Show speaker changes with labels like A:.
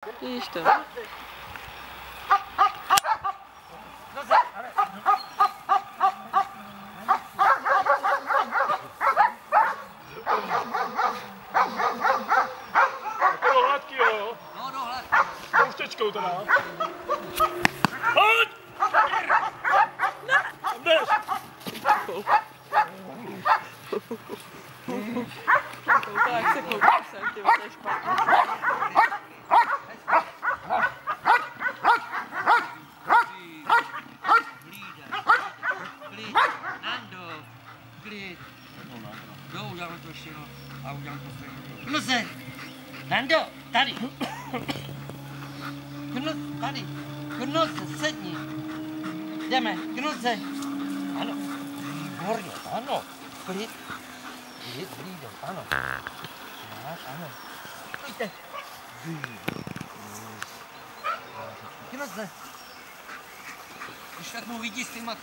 A: Vidíš to?
B: Bylo hladký, jo?
C: No, hladký.
B: S pouštěčkou teda. Hoď! Jdeš!
A: Kouká, jak se kouká sem, ty to je špatně.
C: Nando, klid. Jo, uděláme to ještě, no. A uděláme to stejně. Knuze! Nando, tady. Tady. Knuze, sedni. Jdeme, Knuze. Ano. Výborně, ano. Klid. Klid, Lído, ano. Máš, ano. Pojďte. Knuze. Když tak mu vidí s těma